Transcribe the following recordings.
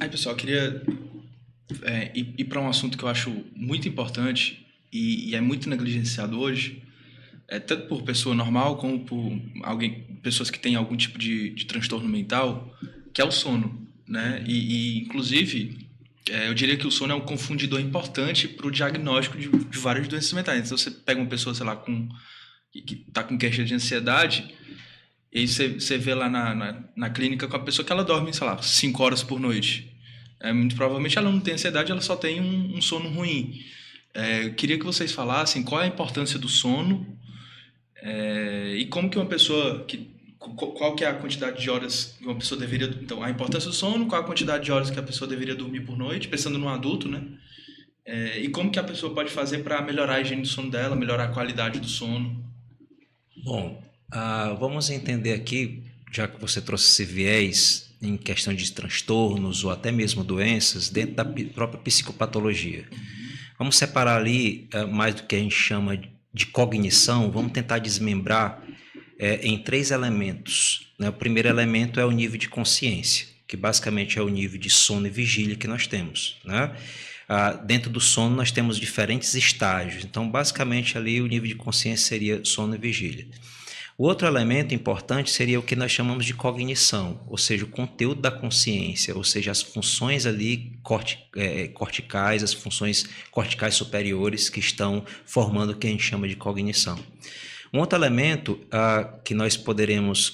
Aí, pessoal, eu queria ir para um assunto que eu acho muito importante e é muito negligenciado hoje, tanto por pessoa normal como por pessoas que têm algum tipo de transtorno mental, que é o sono, né? Inclusive, eu diria que o sono é um confundidor importante para o diagnóstico de várias doenças mentais. Então, você pega uma pessoa, sei lá, que está com queixa de ansiedade, e aí você vê lá na clínica com a pessoa que ela dorme, sei lá, 5 horas por noite. Muito provavelmente ela não tem ansiedade, ela só tem um sono ruim. Eu queria que vocês falassem qual é a importância do sono, e como que uma pessoa qual que é a quantidade de horas que uma pessoa deveria, então a importância do sono, qual a quantidade de horas que a pessoa deveria dormir por noite, pensando no adulto, né? E como que a pessoa pode fazer para melhorar a higiene do sono dela, melhorar a qualidade do sono. Bom, vamos entender aqui, já que você trouxe esse viés em questão de transtornos ou até mesmo doenças, dentro da própria psicopatologia. Vamos separar ali mais do que a gente chama de cognição, vamos tentar desmembrar em três elementos, né? O primeiro elemento é o nível de consciência, que basicamente é o nível de sono e vigília que nós temos, né? Dentro do sono nós temos diferentes estágios, então basicamente ali o nível de consciência seria sono e vigília. O outro elemento importante seria o que nós chamamos de cognição, ou seja, o conteúdo da consciência, ou seja, as funções ali corticais, as funções corticais superiores que estão formando o que a gente chama de cognição. Um outro elemento que nós poderemos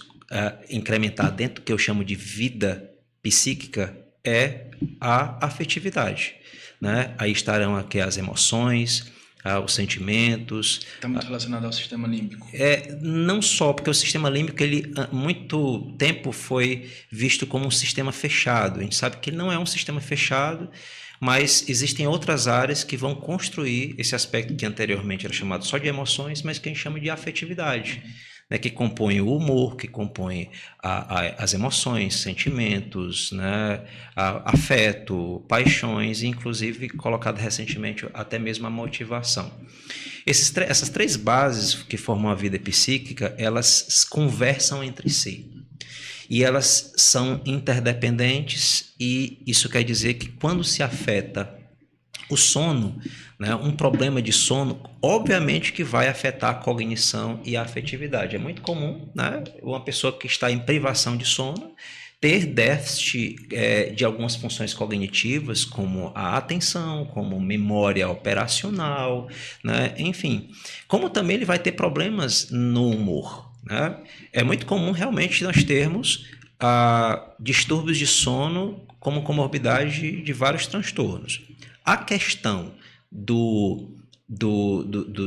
incrementar dentro do que eu chamo de vida psíquica é a afetividade, né? Aí estarão aqui as emoções, os sentimentos. Está muito relacionado ao sistema límbico. Não só, porque o sistema límbico, ele muito tempo foi visto como um sistema fechado. A gente sabe que ele não é um sistema fechado, mas existem outras áreas que vão construir esse aspecto que anteriormente era chamado só de emoções, mas que a gente chama de afetividade, né, que compõe o humor, que compõe as emoções, sentimentos, né, afeto, paixões, e inclusive colocado recentemente até mesmo a motivação. Essas três bases que formam a vida psíquica, elas conversam entre si. E elas são interdependentes, e isso quer dizer que quando se afeta o sono, né, um problema de sono, obviamente que vai afetar a cognição e a afetividade. É muito comum, né, uma pessoa que está em privação de sono ter déficit de algumas funções cognitivas, como a atenção, como memória operacional, né, enfim. Como também ele vai ter problemas no humor, né? É muito comum realmente nós termos distúrbios de sono como comorbidade de vários transtornos. A questão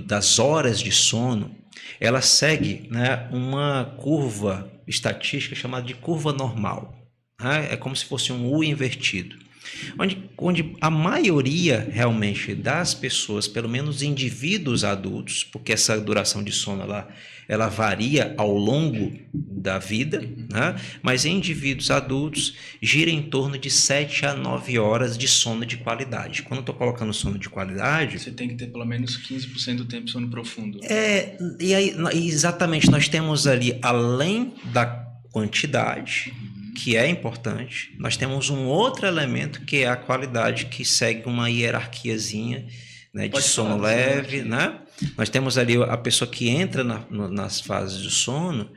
das horas de sono, ela segue, né, uma curva estatística chamada de curva normal, né? É como se fosse um U invertido, onde a maioria realmente das pessoas, pelo menos indivíduos adultos, porque essa duração de sono ela varia ao longo da vida, né? Mas em indivíduos adultos gira em torno de 7 a 9 horas de sono de qualidade. Quando eu estou colocando sono de qualidade... Você tem que ter pelo menos 15% do tempo sono profundo. E aí, exatamente, nós temos ali, além da quantidade, que é importante, nós temos um outro elemento que é a qualidade, que segue uma hierarquiazinha, né, de sono leve, né? Nós temos ali a pessoa que entra nas fases do sono,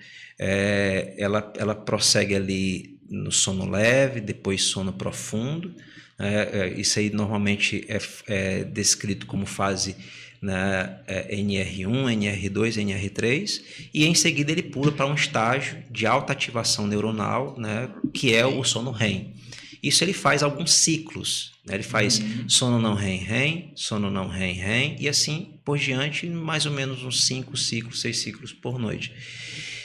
ela prossegue ali no sono leve, depois sono profundo. Isso aí normalmente é descrito como fase, né, NR1, NR2, NR3, e em seguida ele pula para um estágio de alta ativação neuronal, né, que é o sono REM. Isso ele faz alguns ciclos, né? Ele faz sono não REM-REM, sono não REM-REM, e assim por diante, mais ou menos uns 5 ciclos, 6 ciclos por noite.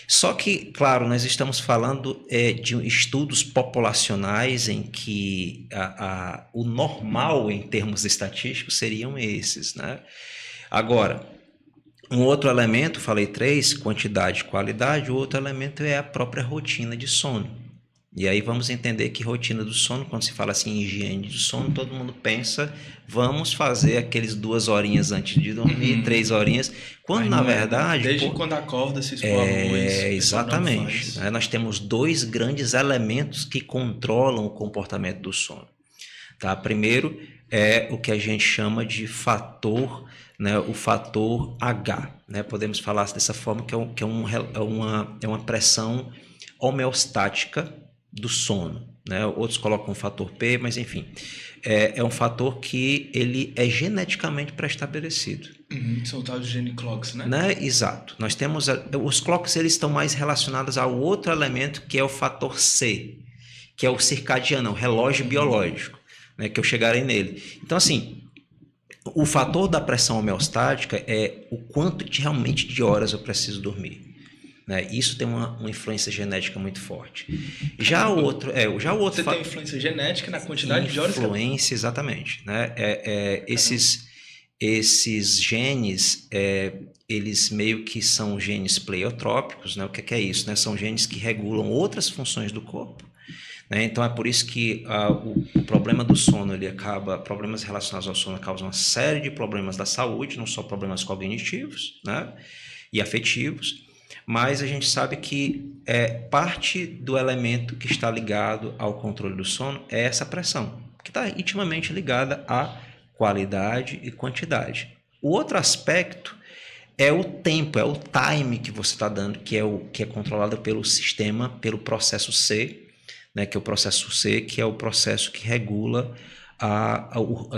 Só que, claro, nós estamos falando de estudos populacionais em que o normal em termos estatísticos seriam esses, né? Agora, um outro elemento, falei 3, quantidade e qualidade, o outro elemento é a própria rotina de sono. E aí vamos entender que rotina do sono, quando se fala assim em higiene do sono, todo mundo pensa, vamos fazer aqueles 2 horinhas antes de dormir, 3 horinhas, quando Mas na não é, né? verdade... Desde quando acorda, se expor à luz, o pessoal não exatamente. faz. Né? Nós temos 2 grandes elementos que controlam o comportamento do sono. Tá? Primeiro é o que a gente chama de fator, né? O fator H. Né? Podemos falar dessa forma, que é uma pressão homeostática do sono. Né? Outros colocam o fator P, mas enfim, é um fator que ele é geneticamente pré-estabelecido. São os tais gene clocks, né? Né? Exato. Nós temos os clocks, eles estão mais relacionados ao outro elemento que é o fator C, que é o circadiano, o relógio biológico, né? Que eu chegarei nele. Então, assim, o fator da pressão homeostática é o quanto realmente de horas eu preciso dormir. Né? Isso tem uma influência genética muito forte. Já o outro Você tem influência genética na quantidade de horas? Influência, exatamente. Né? Esses genes, eles meio que são genes pleiotrópicos. Né? O que é isso? Né? São genes que regulam outras funções do corpo. Né? Então é por isso que o problema do sono, problemas relacionados ao sono causam uma série de problemas da saúde, não só problemas cognitivos, né? E afetivos. Mas a gente sabe que parte do elemento que está ligado ao controle do sono é essa pressão, que está intimamente ligada à qualidade e quantidade. O outro aspecto é o tempo, é o time que você está dando, que é controlado pelo sistema, pelo processo C, né, que é o processo C, que é o processo que regula,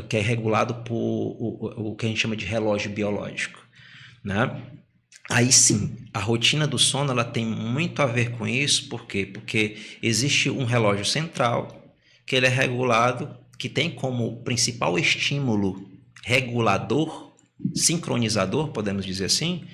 que é regulado por o que a gente chama de relógio biológico. Né? Aí sim, a rotina do sono ela tem muito a ver com isso. Por quê? Porque existe um relógio central que ele é regulado, que tem como principal estímulo regulador, sincronizador, podemos dizer assim,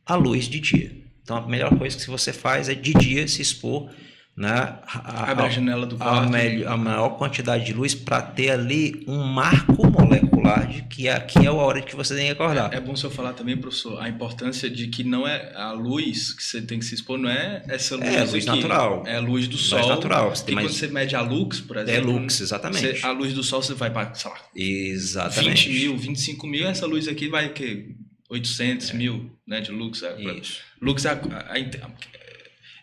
a luz de dia. Então a melhor coisa que você faz é de dia se expor, né, abre a janela do quarto, a maior quantidade de luz para ter ali um marco molecular de que aqui é a hora que você tem que acordar. É bom se eu falar também, professor, a importância de que não é a luz que você tem que se expor, não é essa luz a luz aqui, natural. é a luz do sol. Luz natural. E quando você mede a lux, por exemplo, lux, exatamente. A luz do sol você vai para, sei lá, exatamente. 20 mil, 25 mil, essa luz aqui vai o quê? 800 mil, né, de lux. Isso. Lux é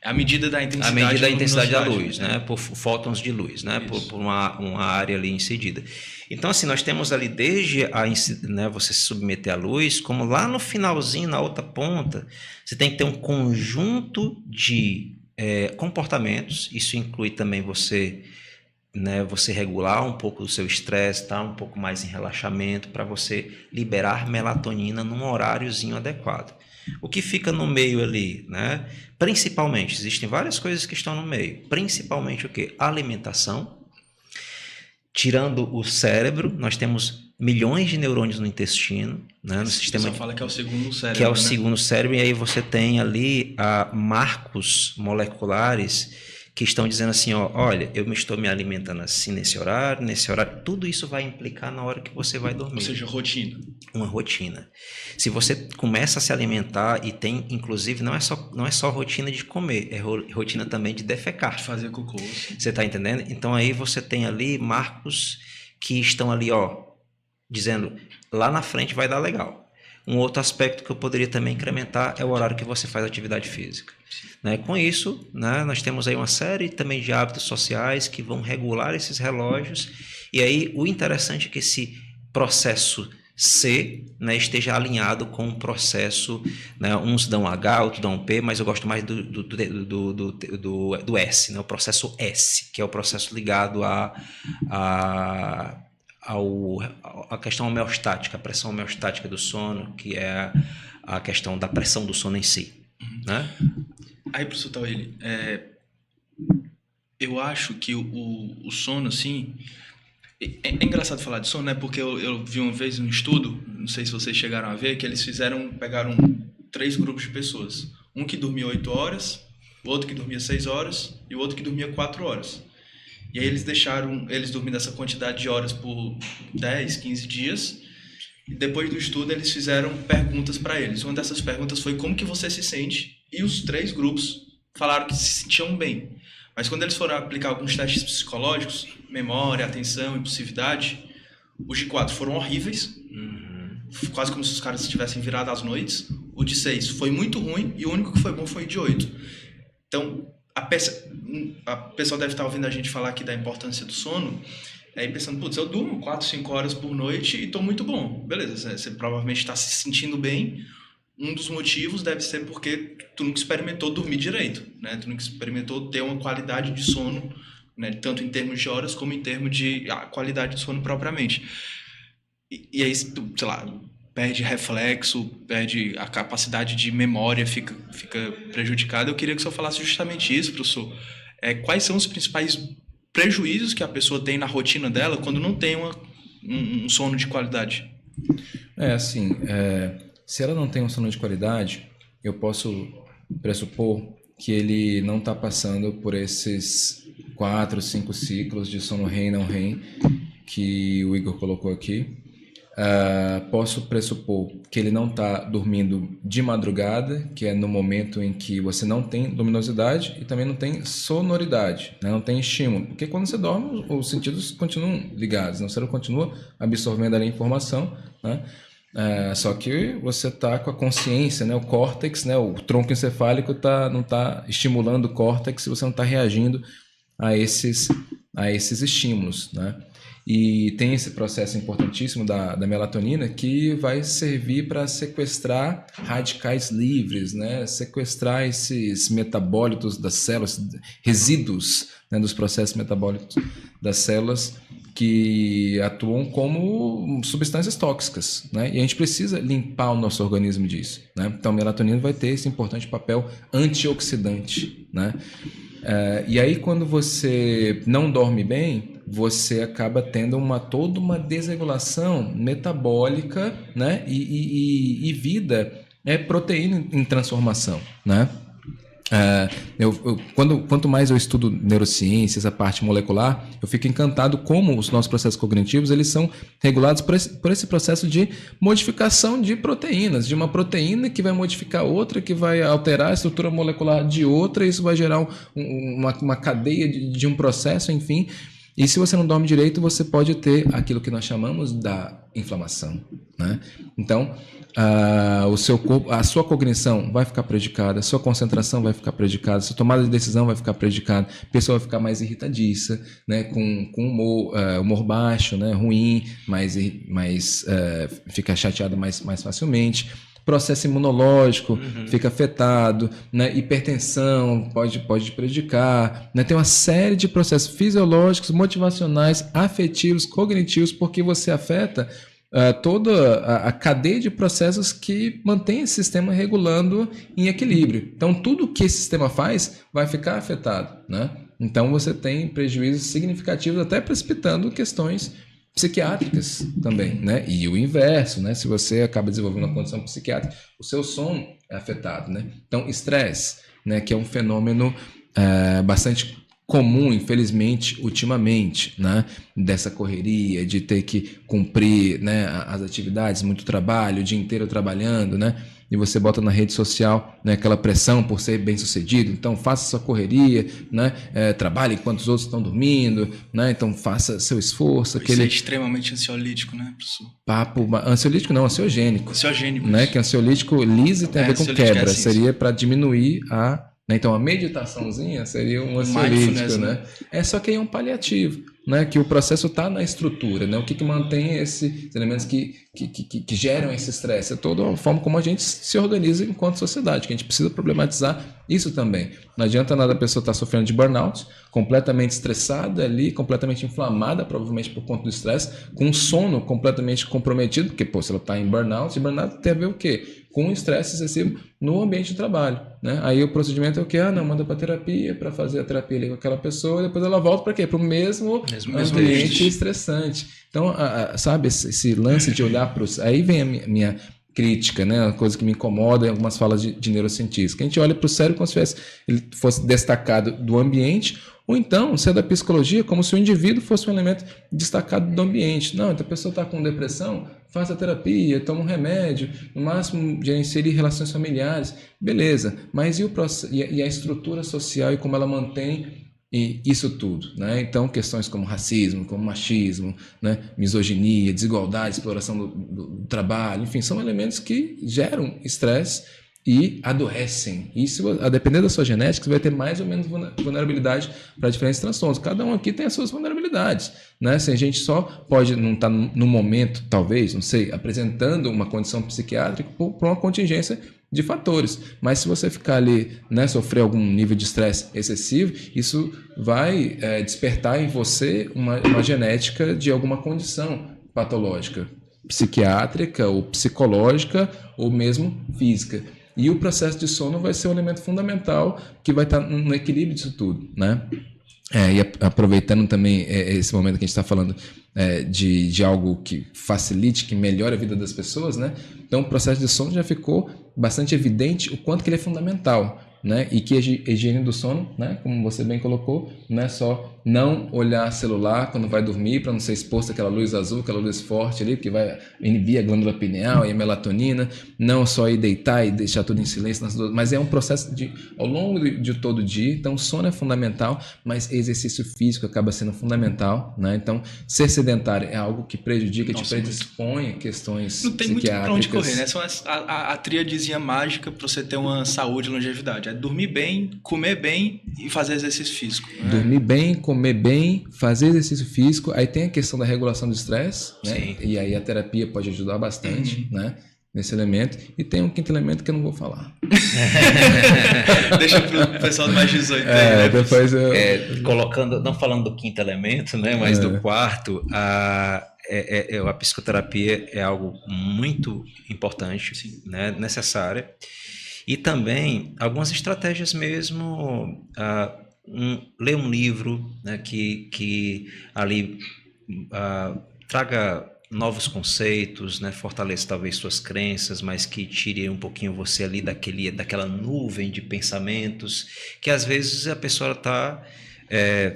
a medida da intensidade, da luz, né? Por fótons de luz, né? Por uma área ali incidida. Então, assim, nós temos ali desde você se submeter à luz, como lá no finalzinho, na outra ponta, você tem que ter um conjunto de comportamentos. Isso inclui também você regular um pouco do seu estresse, estar um pouco mais em relaxamento, para você liberar melatonina num horáriozinho adequado. O que fica no meio ali, né? Principalmente, existem várias coisas que estão no meio. Principalmente o quê? Alimentação. Tirando o cérebro, nós temos milhões de neurônios no intestino, né? No sistema. Você fala que é o segundo cérebro. Que é o segundo cérebro, e aí você tem ali marcos moleculares que estão dizendo assim, olha, eu estou me alimentando assim nesse horário, tudo isso vai implicar na hora que você vai dormir. Ou seja, rotina. Uma rotina. Se você começa a se alimentar e tem, inclusive, não é só rotina de comer, é rotina também de defecar. De fazer cocô. Você está entendendo? Então aí você tem ali marcos que estão ali, dizendo, lá na frente vai dar legal. Um outro aspecto que eu poderia também incrementar é o horário que você faz atividade física. Né? Com isso, né, nós temos aí uma série também de hábitos sociais que vão regular esses relógios. E aí o interessante é que esse processo C, né, esteja alinhado com o processo, né, uns dão H, outros dão P, mas eu gosto mais do S, né, o processo S, que é o processo ligado a questão homeostática, a pressão homeostática do sono, que é a questão da pressão do sono em si. Né? Aí, professor Taueli, eu acho que o sono, assim... É engraçado falar de sono, né? Porque eu vi uma vez um estudo, não sei se vocês chegaram a ver, que eles pegaram 3 grupos de pessoas. Um que dormia 8 horas, o outro que dormia 6 horas e o outro que dormia 4 horas. E aí eles deixaram eles dormir nessa quantidade de horas por 10, 15 dias. E depois do estudo eles fizeram perguntas para eles. Uma dessas perguntas foi como que você se sente? E os 3 grupos falaram que se sentiam bem. Mas quando eles foram aplicar alguns testes psicológicos, memória, atenção, impulsividade, os de 4 foram horríveis, quase como se os caras tivessem virado às noites. O de 6 foi muito ruim e o único que foi bom foi o de 8. Então, a pessoa deve estar ouvindo a gente falar aqui da importância do sono, aí pensando, putz, eu durmo 4, 5 horas por noite e estou muito bom. Beleza, você provavelmente está se sentindo bem. Um dos motivos deve ser porque tu nunca experimentou dormir direito, né? Tu nunca experimentou ter uma qualidade de sono, né? Tanto em termos de horas como em termos de qualidade de sono propriamente. E aí, tu, sei lá, perde reflexo, perde a capacidade de memória, fica prejudicada. Eu queria que o senhor falasse justamente isso, professor. Quais são os principais prejuízos que a pessoa tem na rotina dela quando não tem um sono de qualidade? Se ela não tem um sono de qualidade, eu posso pressupor que ele não está passando por esses 4, 5 ciclos de sono REM e não REM que o Igor colocou aqui. Posso pressupor que ele não está dormindo de madrugada, que é no momento em que você não tem luminosidade e também não tem sonoridade, né? Não tem estímulo. Porque quando você dorme, os sentidos continuam ligados, né? O cérebro continua absorvendo ali a informação, né? Só que você está com a consciência, né? O córtex, né? O tronco encefálico não está estimulando o córtex e você não está reagindo a esses estímulos, né? E tem esse processo importantíssimo da melatonina que vai servir para sequestrar radicais livres, né? Sequestrar esses metabólitos das células, resíduos, né, dos processos metabólicos das células que atuam como substâncias tóxicas, né? E a gente precisa limpar o nosso organismo disso, né? Então a melatonina vai ter esse importante papel antioxidante, né? E aí quando você não dorme bem, você acaba tendo toda uma desregulação metabólica, né? E vida proteína em transformação, né? Quanto mais eu estudo neurociências, a parte molecular, eu fico encantado como os nossos processos cognitivos eles são regulados por esse processo de modificação de proteínas, de uma proteína que vai modificar outra, que vai alterar a estrutura molecular de outra, e isso vai gerar uma cadeia de um processo, enfim. E se você não dorme direito, você pode ter aquilo que nós chamamos da inflamação, né? Então, o seu corpo, a sua cognição vai ficar prejudicada, a sua concentração vai ficar prejudicada, a sua tomada de decisão vai ficar prejudicada, a pessoa vai ficar mais irritadiça, né? Com humor baixo, né? Ruim, fica chateada mais facilmente. Processo imunológico fica afetado, né? Hipertensão pode prejudicar, né? Tem uma série de processos fisiológicos, motivacionais, afetivos, cognitivos, porque você afeta toda a cadeia de processos que mantém esse sistema regulando em equilíbrio. Então, tudo que esse sistema faz vai ficar afetado, né? Então, você tem prejuízos significativos, até precipitando questões psiquiátricas também, né? E o inverso, né? Se você acaba desenvolvendo uma condição psiquiátrica, o seu sono é afetado, né? Então, estresse, né? Que é um fenômeno bastante comum, infelizmente, ultimamente, né? Dessa correria, de ter que cumprir, né, as atividades, muito trabalho, o dia inteiro trabalhando, né? E você bota na rede social, né, aquela pressão por ser bem-sucedido. Então, faça sua correria, né? Trabalhe enquanto os outros estão dormindo, né? Então, faça seu esforço. Isso é extremamente ansiolítico, né, professor? Papo... Ansiolítico não, ansiogênico. Ansiogênico. Né? Que ansiolítico liso tem a ver com quebra. Assim, seria para diminuir né? Então, a meditaçãozinha seria um ansiolítico, né? Só que aí é um paliativo, né? Que o processo está na estrutura, né? O que mantém esses elementos que geram esse estresse? É toda a forma como a gente se organiza enquanto sociedade, que a gente precisa problematizar isso também. Não adianta nada a pessoa estar sofrendo de burnout, completamente estressada ali, completamente inflamada, provavelmente por conta do estresse, com sono completamente comprometido, porque, se ela está em burnout, e burnout tem a ver o quê? Com estresse excessivo no ambiente de trabalho, né? Aí o procedimento é o quê? Manda para terapia, para fazer a terapia ali com aquela pessoa, e depois ela volta para quê? Para o mesmo ambiente estressante. Então, sabe, esse lance de olhar para os... Aí vem a minha crítica, né? Uma coisa que me incomoda em algumas falas de neurocientistas. Que a gente olha para o cérebro como se ele fosse destacado do ambiente, ou então, se é da psicologia, como se o indivíduo fosse um elemento destacado do ambiente. Não, então a pessoa está com depressão, faça terapia, toma um remédio, no máximo gerencie relações familiares, beleza. Mas e a estrutura social e como ela mantém e isso tudo, né? Então, questões como racismo, como machismo, né? Misoginia, desigualdade, exploração do trabalho, enfim, são elementos que geram estresse e adoecem. Isso, a depender da sua genética, você vai ter mais ou menos vulnerabilidade para diferentes transtornos. Cada um aqui tem as suas vulnerabilidades, né? Se a gente só pode não estar no momento, talvez, não sei, apresentando uma condição psiquiátrica por uma contingência de fatores. Mas se você ficar ali, né, sofrer algum nível de estresse excessivo, isso vai despertar em você uma genética de alguma condição patológica, psiquiátrica ou psicológica ou mesmo física. E o processo de sono vai ser um elemento fundamental que vai estar no equilíbrio disso tudo, né? E aproveitando também esse momento que a gente está falando de algo que facilite, que melhore a vida das pessoas, né? Então o processo de sono já ficou bastante evidente o quanto que ele é fundamental, né? E que a higiene do sono, né, como você bem colocou, não é só não olhar celular quando vai dormir para não ser exposto àquela luz azul, aquela luz forte ali, que vai inibir a glândula pineal e a melatonina, não só ir deitar e deixar tudo em silêncio, mas é um processo ao longo de todo o dia. Então o sono é fundamental, mas exercício físico acaba sendo fundamental, né? Então ser sedentário é algo que prejudica, te predispõe a questões não tem psiquiátricas. muito pra onde correr, né? São a tríadezinha mágica para você ter uma saúde e longevidade. É dormir bem, comer bem e fazer exercício físico. Né? Dormir bem, comer bem, fazer exercício físico. Aí tem a questão da regulação do estresse, né? Sim. E aí a terapia pode ajudar bastante, né? Nesse elemento. E tem um quinto elemento que eu não vou falar. Deixa pro pessoal do mais 18 aí, né? Depois colocando, não falando do quinto elemento, né? Mas do quarto, a psicoterapia é algo muito importante, né? Necessária. E também algumas estratégias mesmo, ler um livro, né, que ali traga novos conceitos, né, fortaleça talvez suas crenças, mas que tire um pouquinho você ali daquela nuvem de pensamentos, que às vezes a pessoa está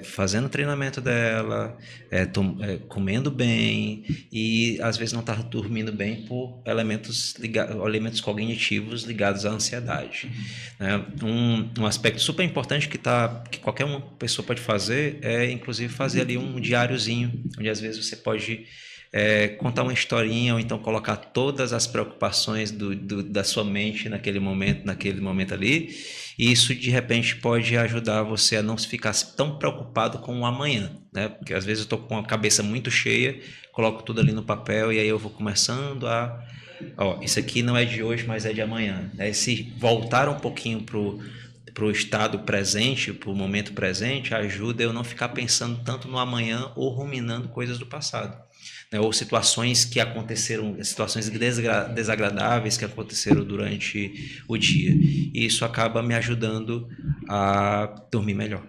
fazendo o treinamento dela, comendo bem e às vezes não está dormindo bem por elementos cognitivos ligados à ansiedade. Né? Um aspecto super importante que qualquer uma pessoa pode fazer é inclusive fazer ali um diáriozinho, onde às vezes você pode contar uma historinha ou então colocar todas as preocupações da sua mente naquele momento ali, e isso de repente pode ajudar você a não ficar tão preocupado com o amanhã, né? Porque às vezes eu estou com a cabeça muito cheia, coloco tudo ali no papel e aí eu vou começando isso aqui não é de hoje, mas é de amanhã, né? Se voltar um pouquinho para o estado presente, para o momento presente, ajuda eu não ficar pensando tanto no amanhã ou ruminando coisas do passado, né? Ou situações que aconteceram, situações desagradáveis que aconteceram durante o dia. E isso acaba me ajudando a dormir melhor.